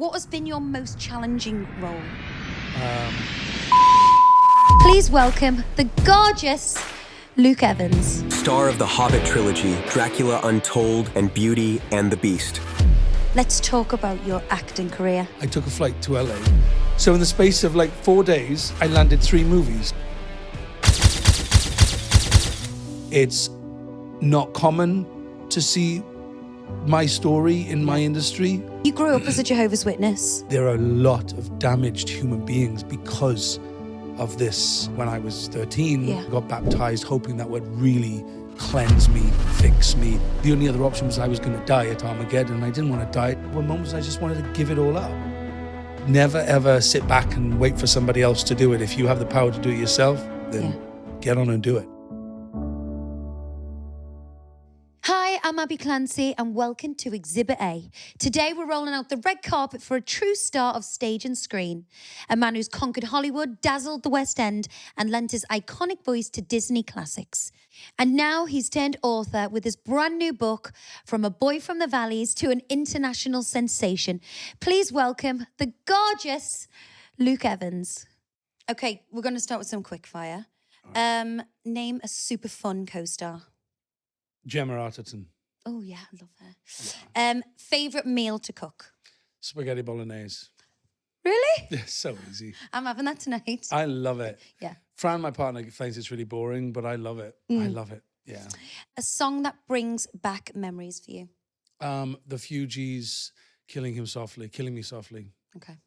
What has been your most challenging role? Please welcome the gorgeous Luke Evans. Star of the Hobbit trilogy, Dracula Untold, and Beauty and the Beast. Let's talk about your acting career. I took a flight to LA. So in the space of like 4 days, I landed 3 movies. It's not common to see my story in my industry. You grew up as a Jehovah's Witness. There are a lot of damaged human beings because of this. When I was 13, I got baptized hoping that would really cleanse me, fix me. The only other option was I was going to die at Armageddon, and I didn't want to die. One moment I just wanted to give it all up. Never ever sit back and wait for somebody else to do it. If you have the power to do it yourself, then get on and do it. Hi, I'm Abby Clancy and welcome to Exhibit A. Today we're rolling out the red carpet for a true star of stage and screen. A man who's conquered Hollywood, dazzled the West End and lent his iconic voice to Disney classics. And now he's turned author with his brand new book, From a Boy from the Valleys to an International Sensation. Please welcome the gorgeous Luke Evans. Okay, we're going to start with some quick fire. Name a super fun co-star. Gemma Arterton. Oh, yeah, I love her. Favourite meal to cook? Spaghetti bolognese. Really? Yeah, so easy. I'm having that tonight. I love it. Yeah. Fran, my partner, finds it's really boring, but I love it. I love it. Yeah. A song that brings back memories for you? The Fugees, Killing Me Softly. Okay.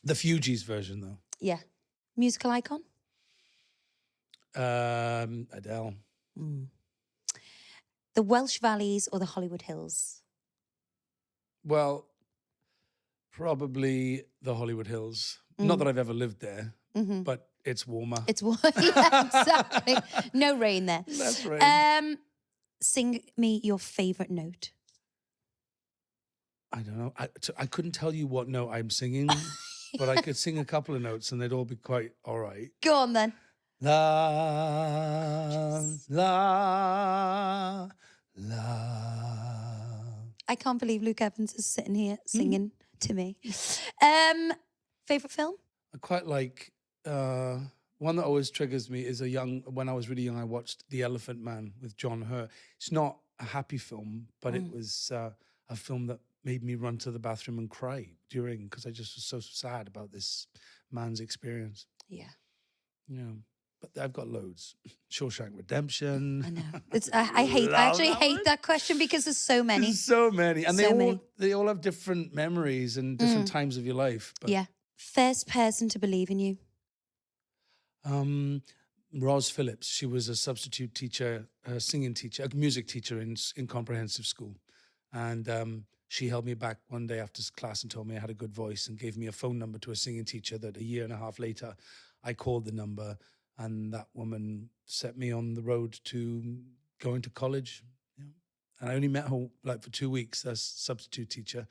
The Fugees version, though. Yeah. Musical icon? Adele. The Welsh Valleys or the Hollywood Hills? Well, probably the Hollywood Hills. Not that I've ever lived there, but it's warmer. It's warm. Yeah, exactly. No rain there. That's right. Sing me your favourite note. I don't know. I couldn't tell you what note I'm singing, but I could sing a couple of notes and they'd all be quite all right. Go on then. La, la, la. I can't believe Luke Evans is sitting here singing to me. Favourite film? I quite like, one that always triggers me is when I was really young, I watched The Elephant Man with John Hurt. It's not a happy film, but it was a film that made me run to the bathroom and cry because I just was so sad about this man's experience. Yeah. Yeah. But I've got loads. Shawshank Redemption. I know. I actually hate that question because there's so many. There's so many. And So they all have different memories and different times of your life. But, yeah. First person to believe in you? Ros Phillips. She was a substitute teacher, a singing teacher, a music teacher in comprehensive school. And she held me back one day after class and told me I had a good voice and gave me a phone number to a singing teacher that a year and a half later, I called the number. And that woman set me on the road to going to college. Yeah. And I only met her like for 2 weeks as substitute teacher,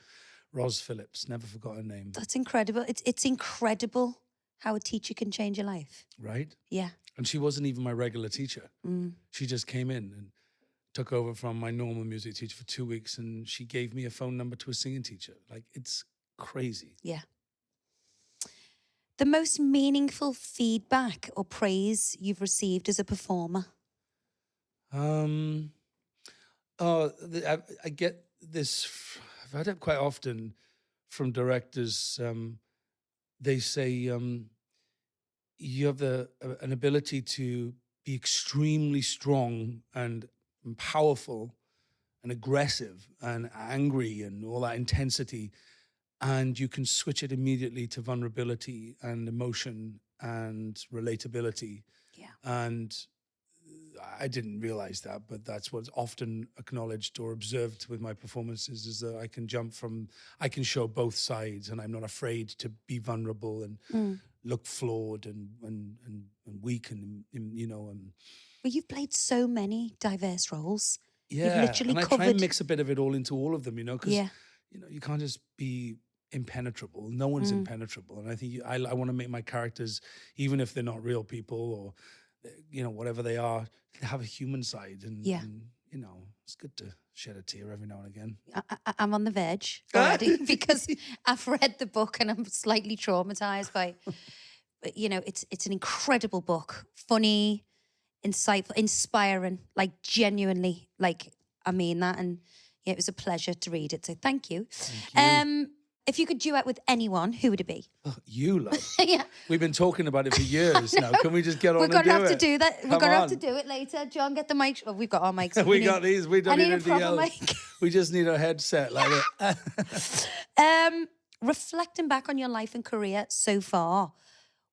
Ros Phillips. Never forgot her name. That's incredible. It's incredible how a teacher can change your life. Right? Yeah. And she wasn't even my regular teacher. She just came in and took over from my normal music teacher for 2 weeks. And she gave me a phone number to a singing teacher. Like, it's crazy. Yeah. The most meaningful feedback or praise you've received as a performer? I get this, I've had it quite often from directors. They say you have an ability to be extremely strong and powerful and aggressive and angry and all that intensity. And you can switch it immediately to vulnerability and emotion and relatability. Yeah. And I didn't realize that, but that's what's often acknowledged or observed with my performances is that I can show both sides and I'm not afraid to be vulnerable and look flawed and weak and Well, you've played so many diverse roles. Yeah. You've literally and I covered... try and mix a bit of it all into all of them, because you can't just be impenetrable. No one's impenetrable. And I think I want to make my characters, even if they're not real people or, whatever they are, have a human side. And you know, it's good to shed a tear every now and again. I'm on the veg already because I've read the book and I'm slightly traumatized by, but, you know, it's an incredible book, funny, insightful, inspiring, like genuinely, like I mean that, and yeah, it was a pleasure to read it. So thank you. Thank you. If you could duet with anyone, who would it be? Oh, you, love. Yeah. We've been talking about it for years now. Can we just get on We're and going do to have it? to do that. We're Come going to have to on. do it later. John, get the mic. Oh, we've got our mics. We got these. We don't I need need a anything proper else. mic. We just need a headset like that. Reflecting back on your life and career so far,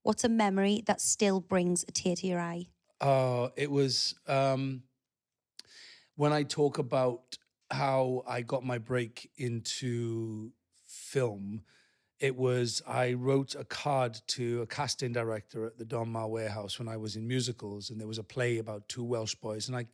what's a memory that still brings a tear to your eye? It was when I talk about how I got my break into film, it was I wrote a card to a casting director at the Donmar Warehouse when I was in musicals, and there was a play about two Welsh boys, and I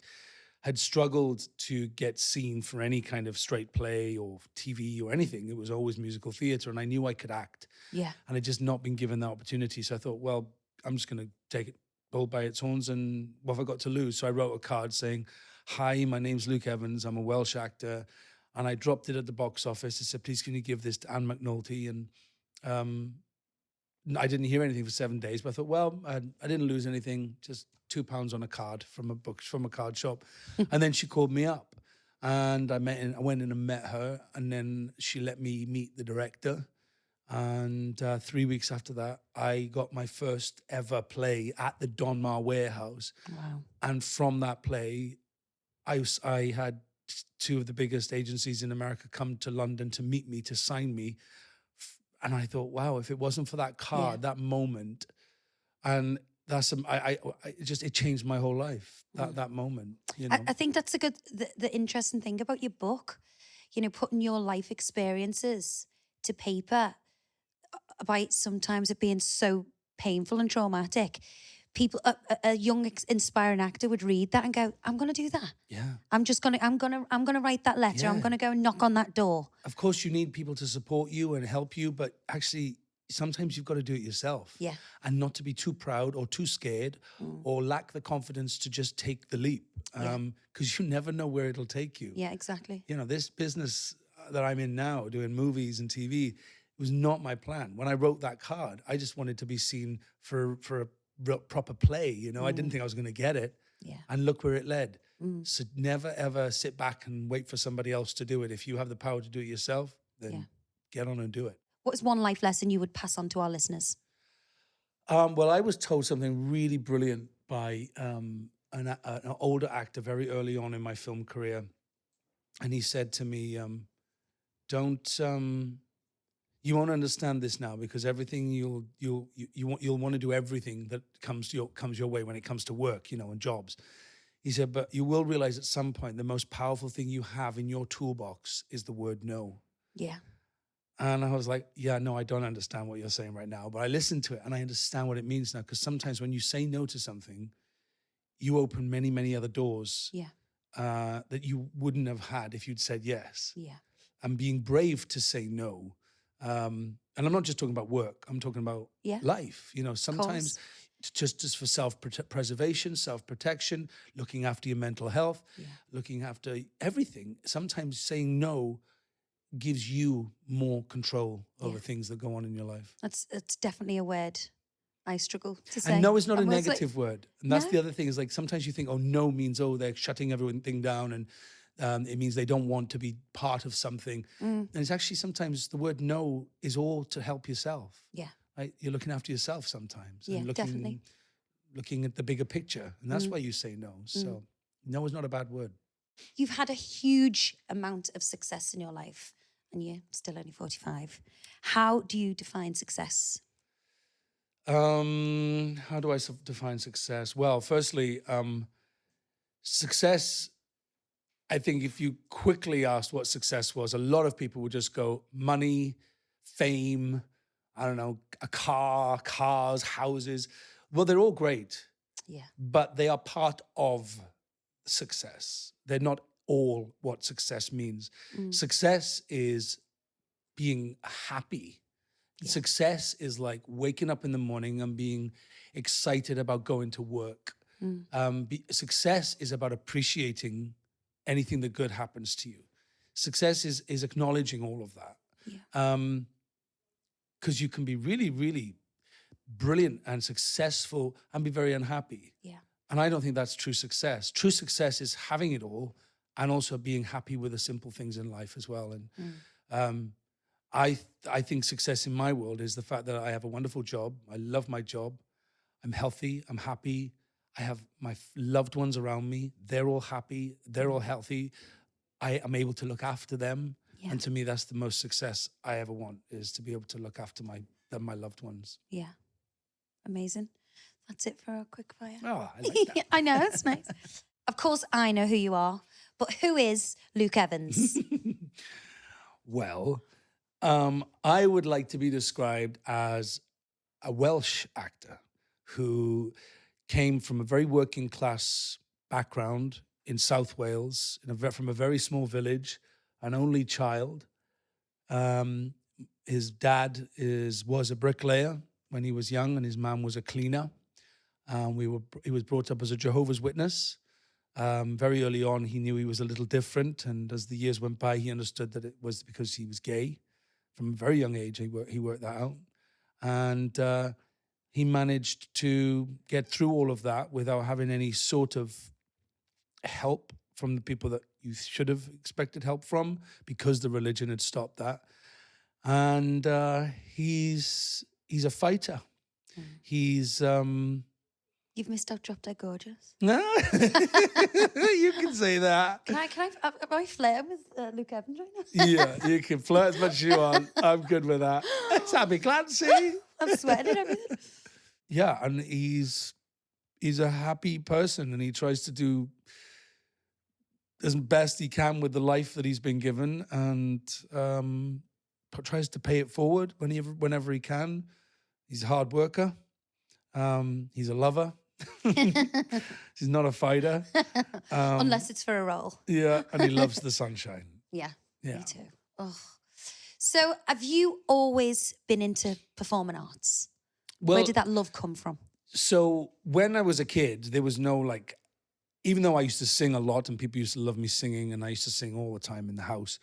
had struggled to get seen for any kind of straight play or TV or anything. It was always musical theatre, and I knew I could act. Yeah. And I'd just not been given that opportunity. So I thought, well, I'm just going to take it bull by its horns, and what have I got to lose? So I wrote a card saying, "Hi, my name's Luke Evans. I'm a Welsh actor." And I dropped it at the box office. I said, "Please, can you give this to Anne McNulty?" And I didn't hear anything for 7 days, but I thought, well, I didn't lose anything, just £2 on a card from a card shop. And then she called me up, and I went in and met her, and then she let me meet the director. And 3 weeks after that, I got my first ever play at the Donmar Warehouse. Wow. And from that play, I had two of the biggest agencies in America come to London to meet me, to sign me. And I thought, wow, if it wasn't for that card, that moment, and that's it changed my whole life. That moment, you know. I think that's the interesting thing about your book, you know, putting your life experiences to paper, by sometimes it being so painful and traumatic. People, a young inspiring actor would read that and go, "I'm going to do that. Yeah. I'm going to write that letter. I'm Yeah. going to go and knock on that door." Of course, you need people to support you and help you, but actually, sometimes you've got to do it yourself. Yeah. And not to be too proud or too scared or lack the confidence to just take the leap, because you never know where it'll take you. Yeah, exactly. You know, this business that I'm in now, doing movies and TV, was not my plan. When I wrote that card, I just wanted to be seen for a proper play. You know, I didn't think I was going to get it. Yeah. And look where it led. So never ever sit back and wait for somebody else to do it. If you have the power to do it yourself, then get on and do it. What is one life lesson you would pass on to our listeners? Well, I was told something really brilliant by an older actor very early on in my film career, and he said to me, "Don't." You won't understand this now, because everything you'll want to do everything that comes your way when it comes to work, you know, and jobs. He said, but you will realize at some point the most powerful thing you have in your toolbox is the word no. Yeah. And I was like, yeah, no, I don't understand what you're saying right now, but I listened to it and I understand what it means now. Because sometimes when you say no to something, you open many, many other doors that you wouldn't have had if you'd said yes. Yeah. And being brave to say no. And I'm not just talking about work. I'm talking about life. You know, sometimes just for self-preservation, self-protection, looking after your mental health, looking after everything. Sometimes saying no gives you more control over things that go on in your life. It's definitely a word I struggle to say. And no is not a And negative word. And that's the other thing, is like sometimes you think, oh, no means, oh, they're shutting everything down, and it means they don't want to be part of something. And it's actually sometimes the word no is all to help yourself. Yeah. Right? You're looking after yourself sometimes. Yeah, and definitely. Looking at the bigger picture. And that's why you say no. So no is not a bad word. You've had a huge amount of success in your life, and you're still only 45. How do you define success? How do I define success? Well, firstly, success, I think if you quickly asked what success was, a lot of people would just go money, fame, I don't know, a car, cars, houses. Well, they're all great. Yeah. But they are part of success. They're not all what success means. Success is being happy. Yeah. Success is like waking up in the morning and being excited about going to work. Success is about appreciating anything that good happens to you. Success is acknowledging all of that. Yeah. Because you can be really, really brilliant and successful and be very unhappy. Yeah. And I don't think that's true success. True success is having it all and also being happy with the simple things in life as well. And I think success in my world is the fact that I have a wonderful job. I love my job. I'm healthy. I'm happy. I have my loved ones around me. They're all happy. They're all healthy. I am able to look after them. Yeah. And to me, that's the most success I ever want, is to be able to look after my loved ones. Yeah. Amazing. That's it for our quick fire. Oh, I like that. I know, it's nice. Of course, I know who you are, but who is Luke Evans? Well, I would like to be described as a Welsh actor who came from a very working class background in South Wales, from a very small village, an only child. His dad was a bricklayer when he was young, and his mum was a cleaner. He was brought up as a Jehovah's Witness. Very early on, he knew he was a little different, and as the years went by, he understood that it was because he was gay. From a very young age, he worked that out, and he managed to get through all of that without having any sort of help from the people that you should have expected help from, because the religion had stopped that. And he's a fighter. He's You've missed out Drop Dead Gorgeous. you can say that. Am I flirting with Luke Evans right now? Yeah, you can flirt as much as you want. I'm good with that. It's Abby Clancy. I'm sweating and everything. Yeah, and he's a happy person, and he tries to do as best he can with the life that he's been given, and tries to pay it forward whenever he can. He's a hard worker. He's a lover. He's not a fighter. Unless it's for a role. Yeah, and he loves the sunshine. Yeah, Yeah. me too. Oh. So have you always been into performing arts? Well, Where did that love come from? so when I was a kid, there was no even though I used to sing a lot and people used to love me singing, and I used to sing all the time in the house,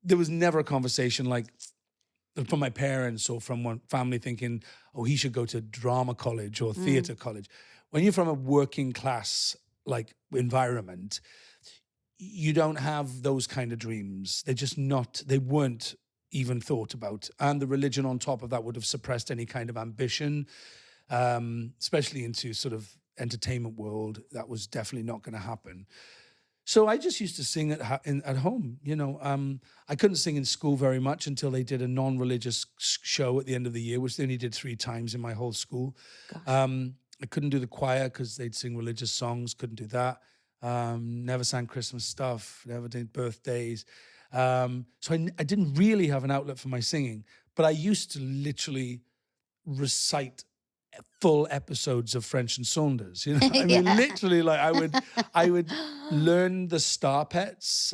there was never a conversation from my parents or from one family thinking, oh, he should go to drama college or theatre college. When you're from a working class environment, you don't have those kind of dreams. They weren't even thought about. And the religion on top of that would have suppressed any kind of ambition, especially into sort of entertainment world. That was definitely not going to happen. So I just used to sing at home. I couldn't sing in school very much until they did a non-religious show at the end of the year, which they only did 3 times in my whole school. I couldn't do the choir because they'd sing religious songs. Couldn't do that. Never sang Christmas stuff. Never did birthdays. So I didn't really have an outlet for my singing. But I used to literally recite full episodes of French and Saunders. Literally, I would learn the Star Pets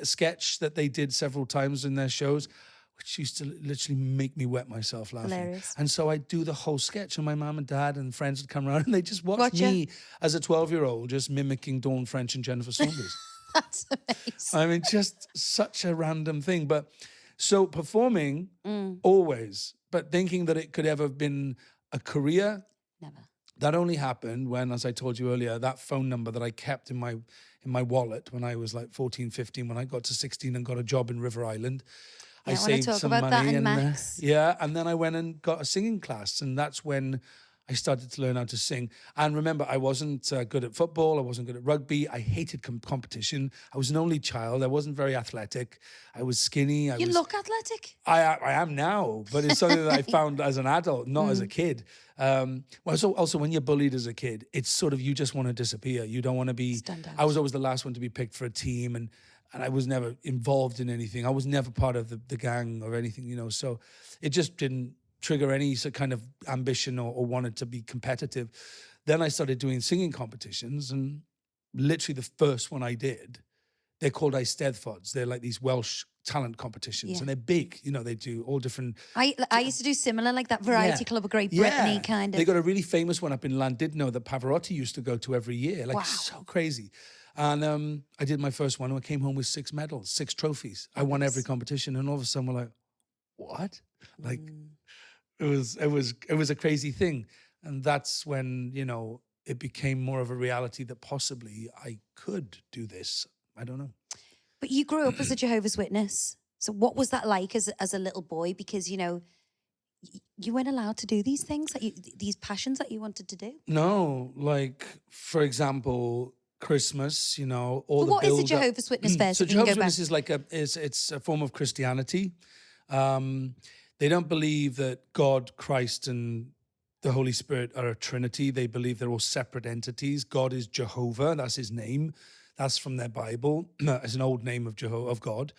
sketch that they did several times in their shows, which used to literally make me wet myself laughing. Hilarious. And so I'd do the whole sketch, and my mum and dad and friends would come around, and they just watch Gotcha. me as a 12-year-old just mimicking Dawn French and Jennifer Saunders. That's amazing. I mean, just such a random thing. But so performing always, but thinking that it could ever have been a career, Never. that only happened when, as I told you earlier, that phone number that I kept in my wallet when I was 14, 15, when I got to 16 and got a job in River Island. Yeah, I I wanna saved talk some about that money in and Max. and then I went and got a singing class, and that's when I started to learn how to sing. And remember, I wasn't good at football. I wasn't good at rugby. I hated competition. I was an only child. I wasn't very athletic. I was skinny. You look athletic. I am now, but it's something that I found as an adult, not as a kid. Also, when you're bullied as a kid, it's sort of, you just want to disappear. You don't want to be. Stand out. I was always the last one to be picked for a team, and I was never involved in anything. I was never part of the gang or anything, So it just didn't trigger any kind of ambition or wanted to be competitive. Then I started doing singing competitions, and literally the first one I did, they're called Eisteddfods. They're like these Welsh talent competitions, and they're big. They do all different. I used to do similar, like that variety club of Great Brittany kind of. They got a really famous one up in Llandudno that Pavarotti used to go to every year. It's so crazy. And I did my first one, and I came home with 6 medals, 6 trophies. I won every competition, and all of a sudden we're like, what? Like, it was a crazy thing. And that's when, you know, it became more of a reality that possibly I could do this. I don't know. But you grew up as a Jehovah's Witness. So what was that like as a little boy? Because, you know, you weren't allowed to do these things, that these passions that you wanted to do. No, like, for example, Christmas, you know, all But the what is a build-up. Jehovah's Witness first? So if we can go Jehovah's back? Witness is it's a form of Christianity. They don't believe that God, Christ, and the Holy Spirit are a trinity. They believe they're all separate entities. God is Jehovah, that's his name. That's from their Bible. It's an old name of God.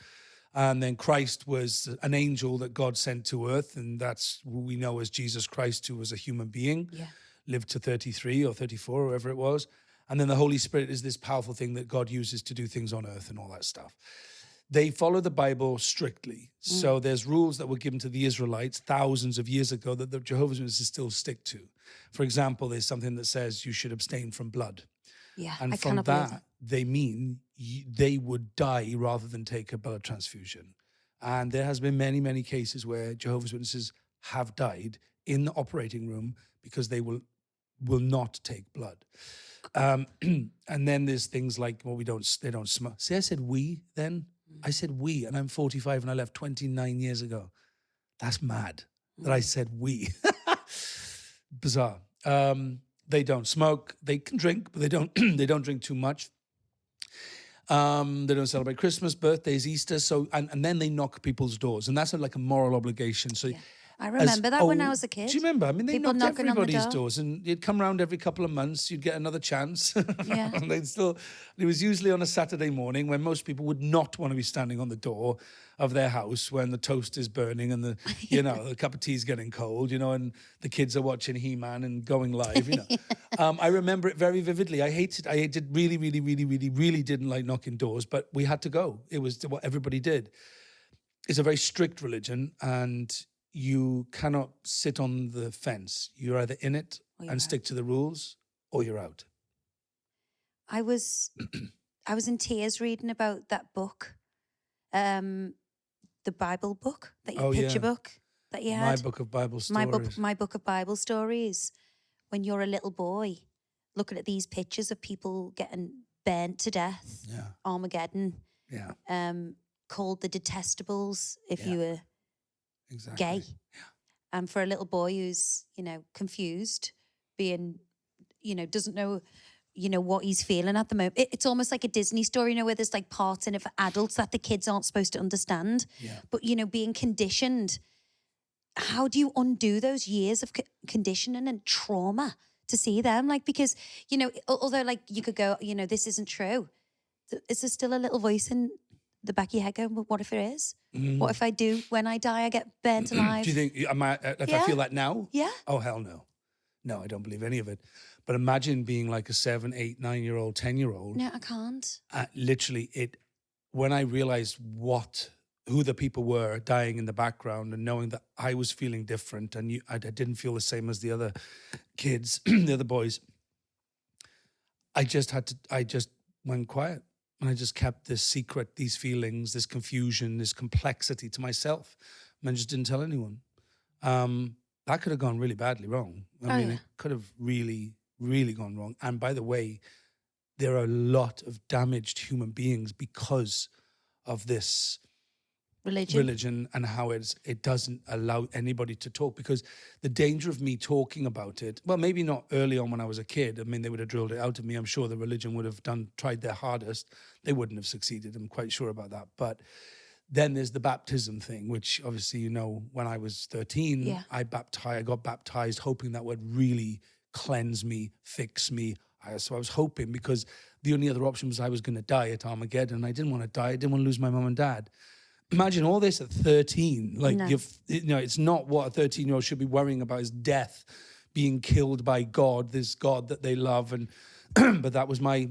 And then Christ was an angel that God sent to earth, and that's who we know as Jesus Christ, who was a human being, lived to 33 or 34, or whatever it was. And then the Holy Spirit is this powerful thing that God uses to do things on earth and all that stuff. They follow the Bible strictly. So there's rules that were given to the Israelites thousands of years ago that the Jehovah's Witnesses still stick to. For example, there's something that says you should abstain from blood. Yeah, And I from cannot believe that, they mean they would die rather than take a blood transfusion. And there has been many, many cases where Jehovah's Witnesses have died in the operating room because they will not take blood. And then there's things like, well, they don't smoke. See, I said we then. I said we, and I'm 45 and I left 29 years ago. That's mad that I said we. Bizarre. They don't smoke. They can drink, but they don't. They don't drink too much. They don't celebrate Christmas, birthdays, Easter. So and then they knock people's doors, and that's like a moral obligation. So. I remember that when I was a kid. Do you remember? I mean, they People knocked knocking on the everybody's door. doors, and you'd come around every couple of months. You'd get another chance. Yeah. And they'd still. It was usually on a Saturday morning when most people would not want to be standing on the door of their house when the toast is burning and the the cup of tea is getting cold, and the kids are watching He-Man and going live. I remember it very vividly. I did really, really, really, really, really didn't like knocking doors, but we had to go. It was what everybody did. It's a very strict religion, and you cannot sit on the fence. You're either in it and stick to the rules, or you're out. I was in tears reading about that book, the Bible book, picture book that you had. My book of Bible stories. My book of Bible stories. When you're a little boy, looking at these pictures of people getting burnt to death, Armageddon, called the Detestables if you were gay. And for a little boy who's, confused, being, doesn't know, what he's feeling at the moment. It's almost like a Disney story, where there's like parts in it for adults that the kids aren't supposed to understand. Yeah. But, being conditioned, how do you undo those years of conditioning and trauma to see them? Like, because, although like you could go, this isn't true. Is there still a little voice in the back of your head going, well, what if it is? Mm-hmm. What if I do, when I die, I get burnt alive? Do you think, I feel that now? Yeah. Oh, hell no. No, I don't believe any of it. But imagine being like a 7, 8, 9-year-old, 10-year-old. No, I can't. Literally, when I realized who the people were dying in the background, and knowing that I was feeling different, and I didn't feel the same as the other kids, the other boys, I just went quiet. And I just kept this secret, these feelings, this confusion, this complexity to myself. And I just didn't tell anyone. That could have gone really badly wrong. I mean, it could have really, really gone wrong. And by the way, there are a lot of damaged human beings because of this religion and how it doesn't allow anybody to talk. Because the danger of me talking about it, well, maybe not early on when I was a kid. I mean, they would have drilled it out of me. I'm sure the religion would have tried their hardest. They wouldn't have succeeded. I'm quite sure about that. But then there's the baptism thing, which obviously, when I was 13, I got baptized hoping that would really cleanse me, fix me. So I was hoping, because the only other option was I was going to die at Armageddon. I didn't want to die. I didn't want to lose my mom and dad. Imagine all this at 13. Like, no. It's not what a 13-year-old should be worrying about, is death, being killed by God, this God that they love. And but that was my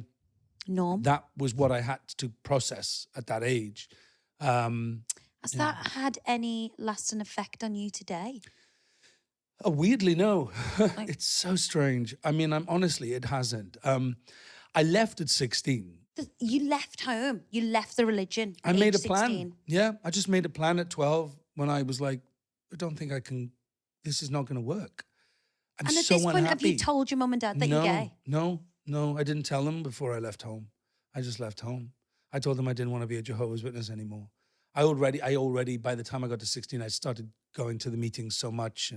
norm. That was what I had to process at that age. Has that had any lasting effect on you today? Oh, weirdly, no. It's so strange. I mean, honestly, it hasn't. I left at 16. You left home. You left the religion. I at made a age plan. 16. Yeah, I just made a plan at 12 when I was like, I don't think I can, this is not going to work. I'm And at so this point, have you unhappy. told your mum and dad that you're gay? No, I didn't tell them before I left home. I just left home. I told them I didn't want to be a Jehovah's Witness anymore. I already, by the time I got to 16, I started going to the meetings so much.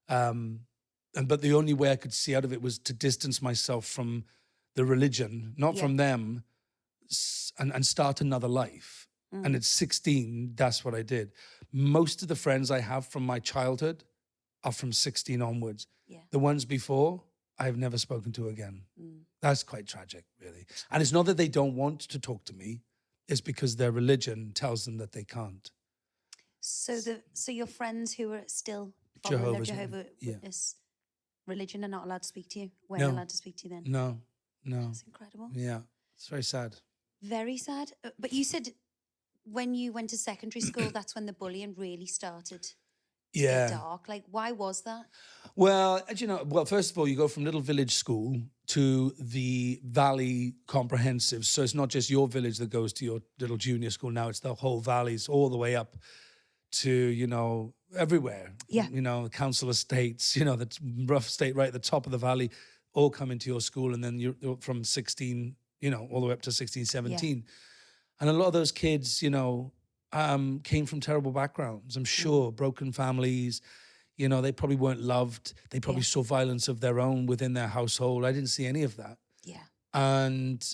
But the only way I could see out of it was to distance myself from the religion, not from them, and start another life. And at 16, that's what I did. Most of the friends I have from my childhood are from 16 onwards. Yeah. The ones before, I've never spoken to again. That's quite tragic, really. And it's not that they don't want to talk to me. It's because their religion tells them that they can't. So your friends who are still following the Jehovah's yeah. Witness religion are not allowed to speak to you? Weren't allowed to speak to you then? No. That's incredible. Yeah, it's very sad. Very sad. But you said when you went to secondary school, that's when the bullying really started to get dark. Like, why was that? Well, as you know, first of all, you go from little village school to the Valley Comprehensive. So it's not just your village that goes to your little junior school now. It's the whole valleys all the way up to, everywhere. Yeah. The council estates, the rough estate right at the top of the valley, all come into your school. And then you're from 16, all the way up to 16, 17. Yeah. And a lot of those kids, came from terrible backgrounds, I'm sure, broken families. They probably weren't loved. They probably saw violence of their own within their household. I didn't see any of that. Yeah. And,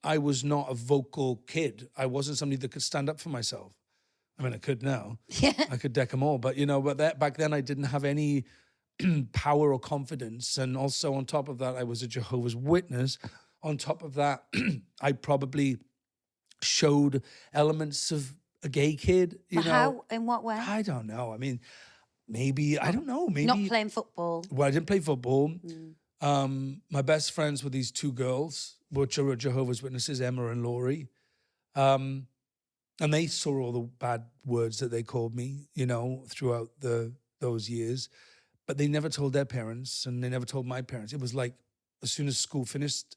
I was not a vocal kid. I wasn't somebody that could stand up for myself. I mean, I could now. Yeah. I could deck them all. But, back then I didn't have any power or confidence. And also on top of that, I was a Jehovah's Witness. On top of that, I probably showed elements of a gay kid. How? In what way? I don't know. I mean, maybe, I don't know. Maybe not playing football. Well, I didn't play football. My best friends were these two girls, which are Jehovah's Witnesses, Emma and Laurie. And they saw all the bad words that they called me, throughout those years. But they never told their parents, and they never told my parents. It was like, as soon as school finished,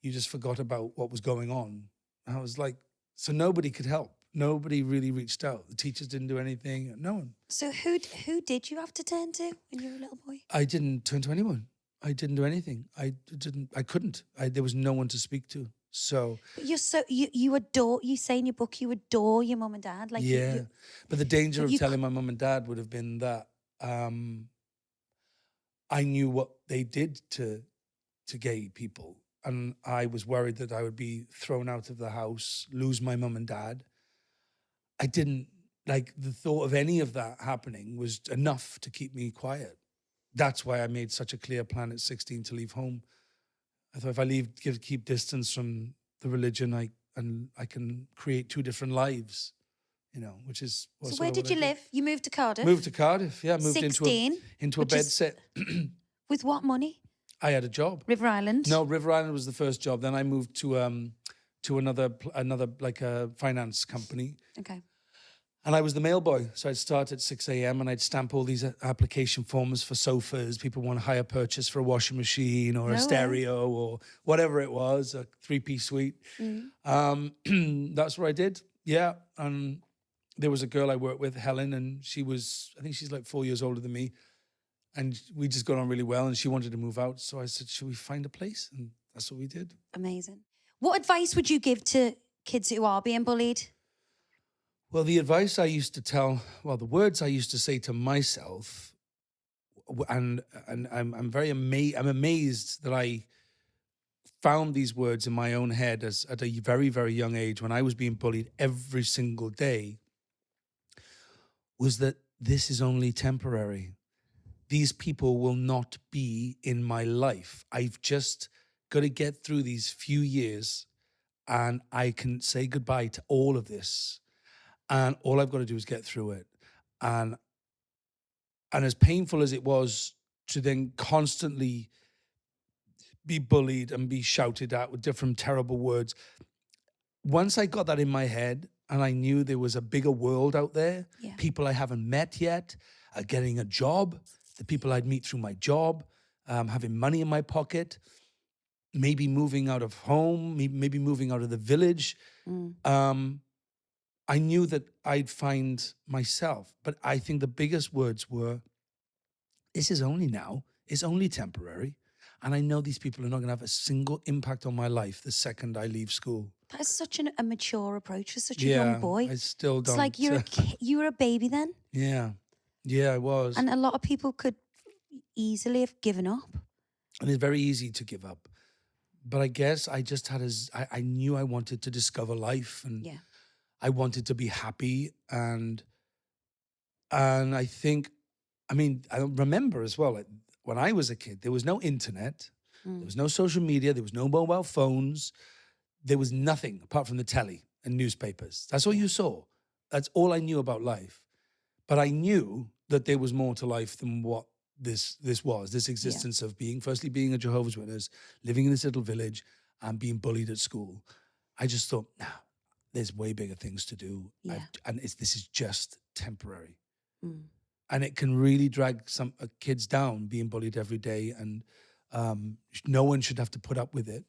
you just forgot about what was going on. I was like, so nobody could help. Nobody really reached out. The teachers didn't do anything. No one. So who did you have to turn to when you were a little boy? I didn't turn to anyone. I didn't do anything. I couldn't. There was no one to speak to. So but you adore. You say in your book you adore your mum and dad. Like but the danger of telling my mum and dad would have been that I knew what they did to gay people. And I was worried that I would be thrown out of the house, lose my mum and dad. I didn't, the thought of any of that happening was enough to keep me quiet. That's why I made such a clear plan at 16 to leave home. I thought if I keep distance from the religion, I can create two different lives, which is... So where did you live? You moved to Cardiff? Moved to Cardiff, yeah. Moved 16, into a bed set. With what money? I had a job. River Island? No, River Island was the first job. Then I moved to another like a finance company. Okay. And I was the mail boy. So I'd start at 6 a.m. and I'd stamp all these application forms for sofas. People want a hire purchase for a washing machine or a stereo or whatever it was, a 3-piece suite. That's what I did. Yeah. And there was a girl I worked with, Helen, and I think she's like 4 years older than me. And we just got on really well, and she wanted to move out. So I said, should we find a place? And that's what we did. Amazing. What advice would you give to kids who are being bullied? Well, the advice I used to the words I used to say to myself, and I'm amazed that I found these words in my own head at a very, very young age when I was being bullied every single day, was that this is only temporary. These people will not be in my life. I've just got to get through these few years and I can say goodbye to all of this. And all I've got to do is get through it. And as painful as it was to then constantly be bullied and be shouted at with different terrible words, once I got that in my head and I knew there was a bigger world out there, people I haven't met yet, getting a job, the people I'd meet through my job, having money in my pocket, maybe moving out of home, maybe moving out of the village, I knew that I'd find myself. But I think the biggest words were, this is only now, it's only temporary. And I know these people are not going to have a single impact on my life the second I leave school. That is such a mature approach for such a young boy. I still don't. It's like you were a baby then. Yeah. Yeah, I was. And a lot of people could easily have given up. And it's very easy to give up. But I guess I just had I knew I wanted to discover life, and I wanted to be happy. And I think, I mean, I remember as well, like, when I was a kid, there was no internet, there was no social media, there was no mobile phones, there was nothing apart from the telly and newspapers. That's all you saw. That's all I knew about life. But I knew that there was more to life than what this was, this existence of firstly being a Jehovah's Witness, living in this little village, and being bullied at school. I just thought, nah, there's way bigger things to do. And this is just temporary. And it can really drag some kids down, being bullied every day, and no one should have to put up with it.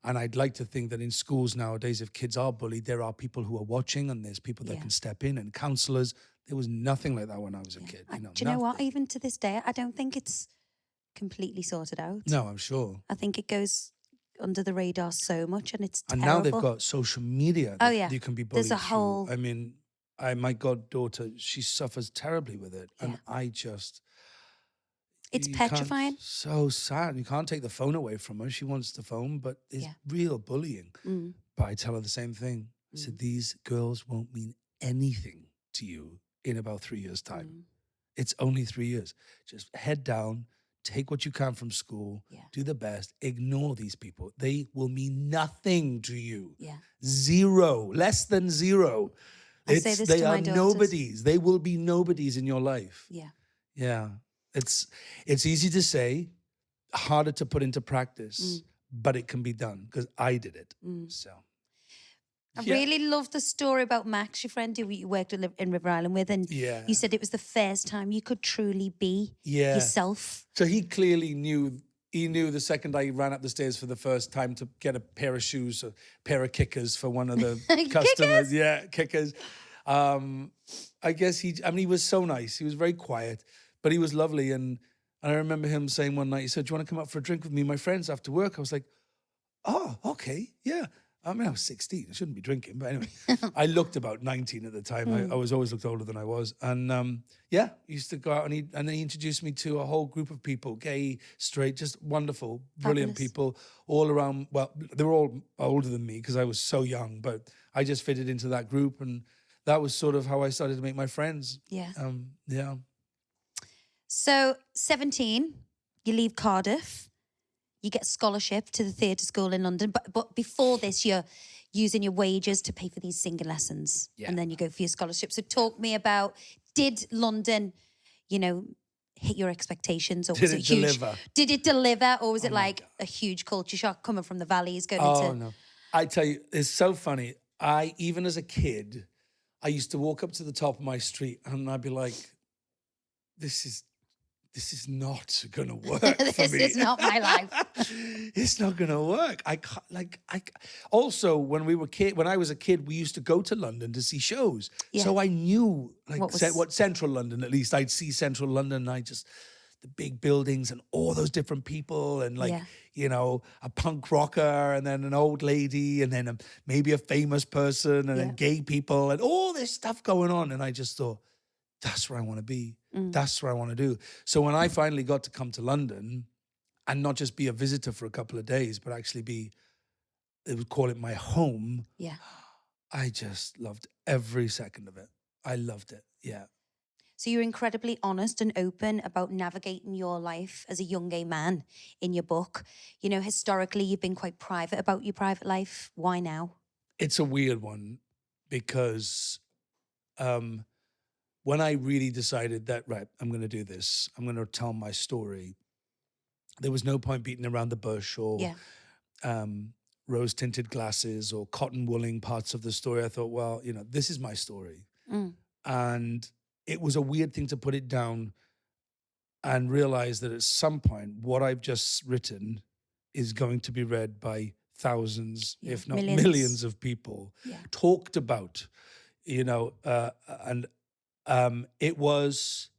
And I'd like to think that in schools nowadays, if kids are bullied, there are people who are watching, and there's people that can step in, and counselors. There was nothing like that when I was a kid. You know, do you know what? Even to this day, I don't think it's completely sorted out. No, I'm sure. I think it goes under the radar so much, and it's terrible. And now they've got social media. You can be bullied. There's a whole. Through. I mean, my goddaughter, she suffers terribly with it, and I just. It's petrifying. So sad. You can't take the phone away from her. She wants the phone, but it's real bullying. But I tell her the same thing. I said, these girls won't mean anything to you in about 3 years' time. It's only 3 years. Just head down, take what you can from school, do the best, ignore these people. They will mean nothing to you. Zero, less than zero. They are nobodies. They will be nobodies in your life. Yeah. It's easy to say, harder to put into practice, but it can be done because I did it. So I really love the story about Max, your friend who you worked in River Island with, and you said it was the first time you could truly be yourself. So he clearly knew. He knew the second I ran up the stairs for the first time to get a pair of shoes, a pair of kickers for one of the customers. Kickers. I guess he was so nice. He was very quiet, but he was lovely. And I remember him saying one night, he said, do you want to come out for a drink with me and my friends after work? I was like, oh, okay, yeah. I mean, I was 16. I shouldn't be drinking. But anyway, I looked about 19 at the time. I was always looked older than I was. And used to go out, and then he introduced me to a whole group of people, gay, straight, just wonderful, brilliant people all around. Well, they were all older than me because I was so young, but I just fitted into that group. And that was sort of how I started to make my friends. So 17, you leave Cardiff. You get a scholarship to the theatre school in London. But before this, you're using your wages to pay for these singing lessons. And then you go for your scholarship. So talk me about, did London, hit your expectations? Or was it huge? Deliver? Did it deliver? Or was it like a huge culture shock coming from the valleys going into... No. I tell you, it's so funny. Even as a kid, I used to walk up to the top of my street and I'd be like, this is not going to work for me. This is not my life. It's not going to work. Also, when I was a kid, we used to go to London to see shows. So I knew what Central London, at least I'd see Central London. And the big buildings and all those different people and a punk rocker and then an old lady and then maybe a famous person and then gay people and all this stuff going on. And I just thought, that's where I want to be. That's what I want to do. So when I finally got to come to London and not just be a visitor for a couple of days, but actually they would call it my home. I just loved every second of it. I loved it. Yeah. So you're incredibly honest and open about navigating your life as a young gay man in your book. Historically, you've been quite private about your private life. Why now? It's a weird one because when I really decided that, right, I'm going to do this, I'm going to tell my story, there was no point beating around the bush or rose-tinted glasses or cotton-wooling parts of the story. I thought, well, this is my story. And it was a weird thing to put it down and realize that at some point, what I've just written is going to be read by thousands, Yeah, if not millions. millions of people, Yeah. talked about, and it was,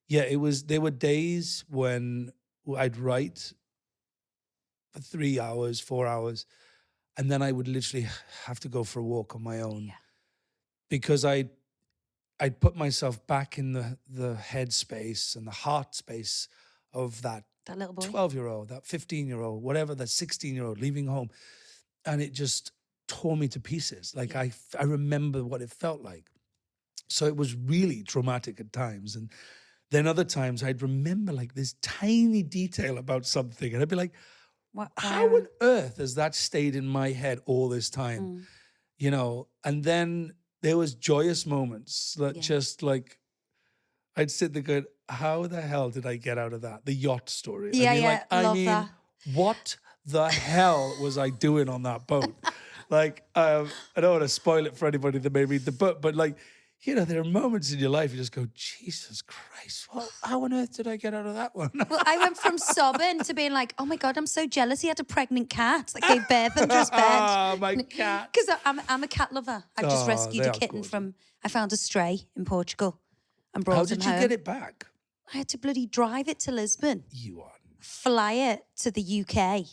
there were days when I'd write for 3 hours, 4 hours, and then I would literally have to go for a walk on my own Yeah. because I'd put myself back in the head space and the heart space of that That little boy. 12-year-old, that 15-year-old, whatever, that 16-year-old leaving home. And it just tore me to pieces. Like Yeah. I remember what it felt like. So it was really traumatic at times. And then other times I'd remember like this tiny detail about something. And I'd be like, how on earth has that stayed in my head all this time? And then there was joyous moments that just like, I'd sit there going, how the hell did I get out of that? The yacht story. Yeah, love that. What the hell was I doing on that boat? Like, I don't want to spoil it for anybody that may read the book, but like, there are moments in your life you just go, Jesus Christ, how on earth did I get out of that one? Well, I went from sobbing to being like, oh my God, I'm so jealous. He had a pregnant cat that gave birth under his bed. Oh, my cat. Because I'm a cat lover. I've just rescued they a are kitten gorgeous. I found a stray in Portugal and brought How him did you home. get it back? I had to bloody drive it to Lisbon, You are. fly it to the UK.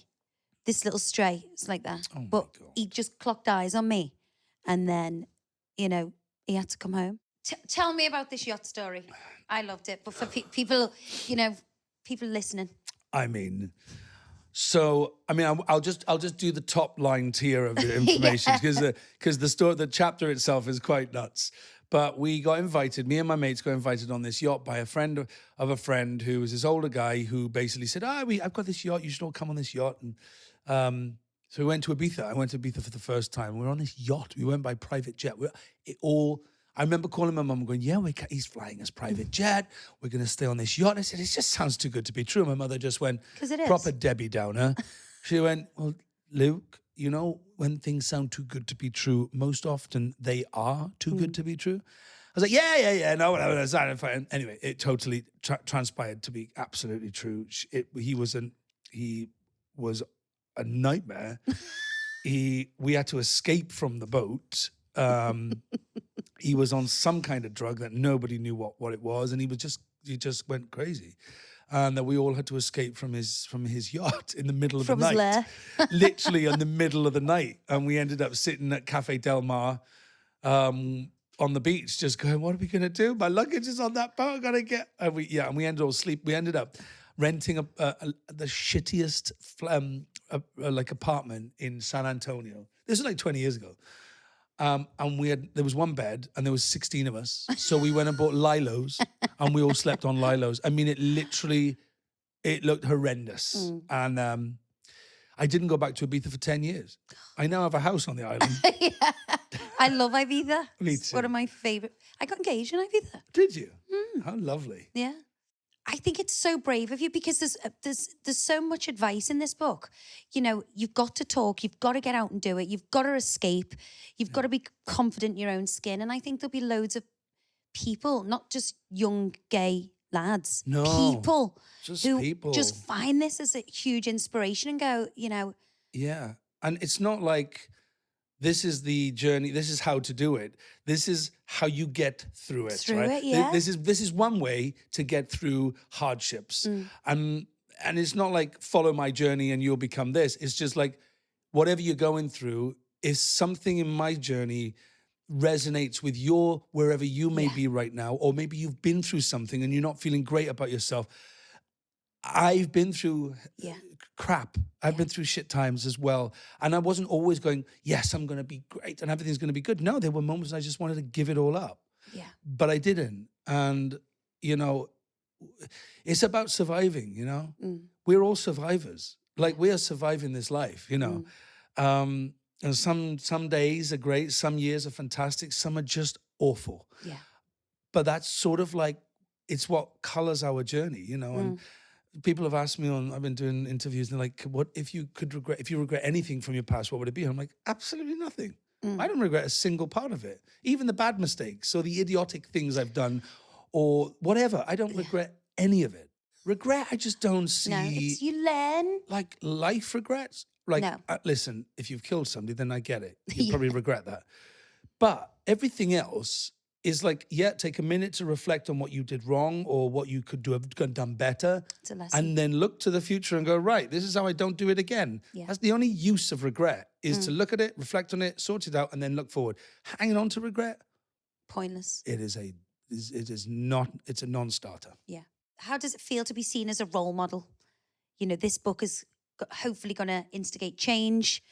This little stray, it's like that. Oh my But God. he just clocked eyes on me. And then, he had to come home. Tell me about this yacht story. I loved it. But for people, people listening. I'll just do the top line tier of the information because the chapter itself is quite nuts. But we got invited, me and my mates got invited on this yacht by a friend of a friend who was this older guy who basically said, I've got this yacht, you should all come on this yacht. And so we went to Ibiza. I went to Ibiza for the first time. We were on this yacht. We went by private jet. I remember calling my mum and going, he's flying his private jet. We're going to stay on this yacht. I said, it just sounds too good to be true. My mother just went, 'Cause it is. proper Debbie Downer. She went, well, Luke, when things sound too good to be true, most often they are too good to be true. I was like, yeah, no, whatever. That's fine. Anyway, it totally transpired to be absolutely true. He was a nightmare. We had to escape from the boat. He was on some kind of drug that nobody knew what it was, and he just went crazy. And that we all had to escape from his yacht in the middle of the night. From his lair. Literally in the middle of the night. And we ended up sitting at Cafe Del Mar on the beach, just going, what are we going to do? My luggage is on that boat. I got to get... And we ended all sleep. We ended up renting the shittiest apartment in San Antonio. This was like 20 years ago. And there was one bed and there was 16 of us. So we went and bought Lilos and we all slept on Lilos. I mean, it looked horrendous. And I didn't go back to Ibiza for 10 years. I now have a house on the island. Yeah. I love Ibiza. Me It's too. one of my favorite. I got engaged in Ibiza. Did you? How lovely. Yeah. I think it's so brave of you because there's so much advice in this book. You've got to talk, you've got to get out and do it, you've got to escape, you've got to be confident in your own skin. And I think there'll be loads of people, not just young gay lads, No, people just who people. just find this as a huge inspiration and go, Yeah. And it's not like this is the journey, this is how to do it. This is how you get through it. Through right? it, yeah. This is one way to get through hardships. And it's not like follow my journey and you'll become this. It's just like whatever you're going through, if something in my journey resonates with wherever you may be right now, or maybe you've been through something and you're not feeling great about yourself. I've been through crap. I've been through shit times as well. And I wasn't always going, yes, I'm going to be great and everything's going to be good. No, there were moments I just wanted to give it all up. Yeah. But I didn't. And, it's about surviving, We're all survivors. Like we are surviving this life, And some days are great. Some years are fantastic. Some are just awful. Yeah. But that's sort of like, it's what colors our journey, and people have asked me I've been doing interviews and they're like, what if you regret anything from your past, what would it be? I'm like, absolutely nothing. I don't regret a single part of it. Even the bad mistakes or the idiotic things I've done or whatever. I don't regret any of it. Regret, I just don't see. No, it's you learn. Like life regrets. Like, No. Listen, if you've killed somebody, then I get it. You Yeah. probably regret that. But everything else is like, yeah, take a minute to reflect on what you did wrong or what you could have done better. It's a lesson. And then look to the future and go, right, this is how I don't do it again. Yeah. That's the only use of regret, is to look at it, reflect on it, sort it out, and then look forward. Hanging on to regret, Pointless. it's a non-starter. Yeah. How does it feel to be seen as a role model? You know, this book is hopefully going to instigate change.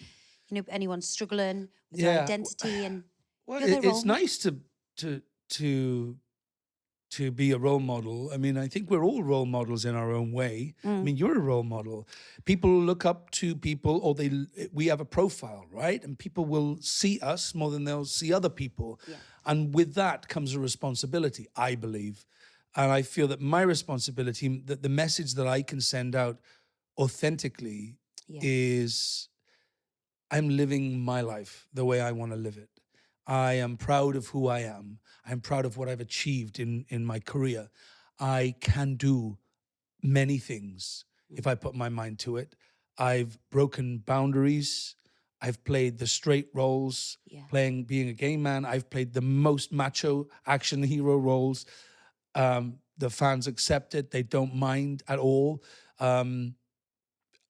You know, anyone struggling with their identity and well, you're their role it's nice to be a role model. I mean, I think we're all role models in our own way. I mean, you're a role model. People look up to people, or we have a profile, right? And people will see us more than they'll see other people. Yeah. And with that comes a responsibility, I believe. And I feel that my responsibility, that the message that I can send out authentically is I'm living my life the way I want to live it. I am proud of who I am. I'm proud of what I've achieved in my career. I can do many things if I put my mind to it. I've broken boundaries. I've played the straight roles, being a gay man. I've played the most macho action hero roles. The fans accept it. They don't mind at all.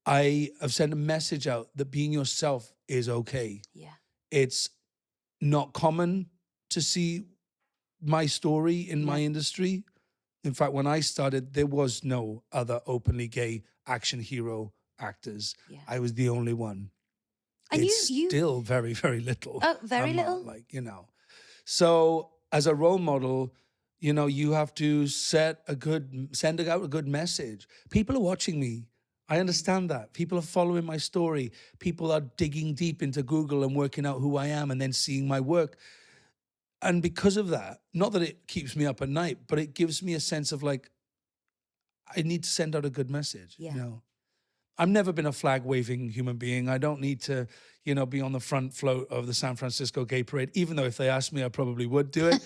I have sent a message out that being yourself is okay. Yeah. It's not common to see my story in my industry. In fact, when I started, there was no other openly gay action hero actors. Yeah. I was the only one. And it's you still very, very little. Oh, very little? So as a role model, you know, you have to send out a good message. People are watching me. I understand that. People are following my story. People are digging deep into Google and working out who I am and then seeing my work. And because of that, not that it keeps me up at night, but it gives me a sense of like, I need to send out a good message. Yeah. You know, I've never been a flag waving human being. I don't need to, you know, be on the front float of the San Francisco Gay Parade, even though if they asked me, I probably would do it.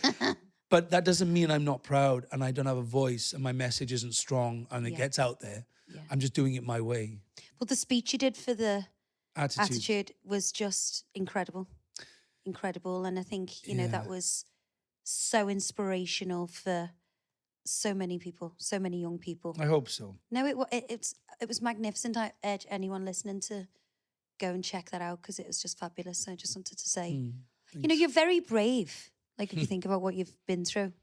But that doesn't mean I'm not proud and I don't have a voice and my message isn't strong and it gets out there. Yeah. I'm just doing it my way. Well, the speech you did for the Attitude was just incredible. Incredible. And I think, you know, that was so inspirational for so many people, so many young people. I hope so. No, it was magnificent. I urge anyone listening to go and check that out because it was just fabulous. I just wanted to say, you know, you're very brave. Like if you think about what you've been through.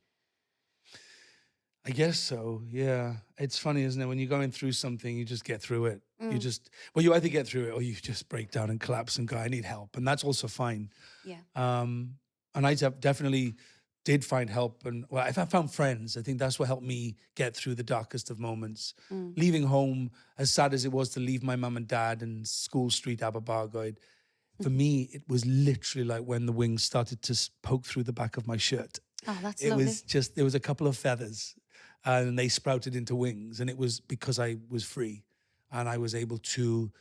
I guess so, yeah. It's funny, isn't it? When you're going through something, you just get through it. You either get through it or you just break down and collapse and go, I need help. And that's also fine. Yeah. And I definitely did find help. And well, if I found friends, I think that's what helped me get through the darkest of moments. Leaving home, as sad as it was to leave my mum and dad in School Street, Aberbargoed, for me, it was literally like when the wings started to poke through the back of my shirt. Oh, that's lovely. It was just, there was a couple of feathers and they sprouted into wings. And it was because I was free and I was able to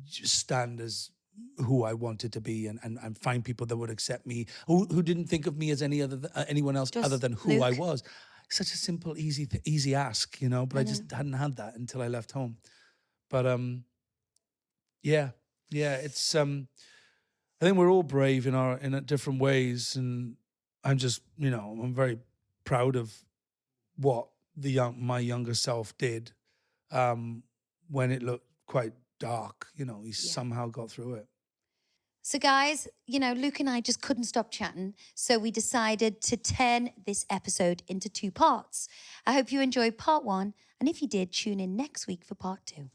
just stand as who I wanted to be and find people that would accept me, who didn't think of me as anyone else just other than who Luke. I was. Such a simple, easy ask, you know, but I just hadn't had that until I left home. But yeah, it's I think we're all brave in different ways, and I'm just, you know, I'm very proud of what my younger self did when it looked quite dark. You know, he somehow got through it. So guys, you know, Luke and I just couldn't stop chatting, so we decided to turn this episode into 2 parts. I hope you enjoyed part 1, and if you did, tune in next week for part 2.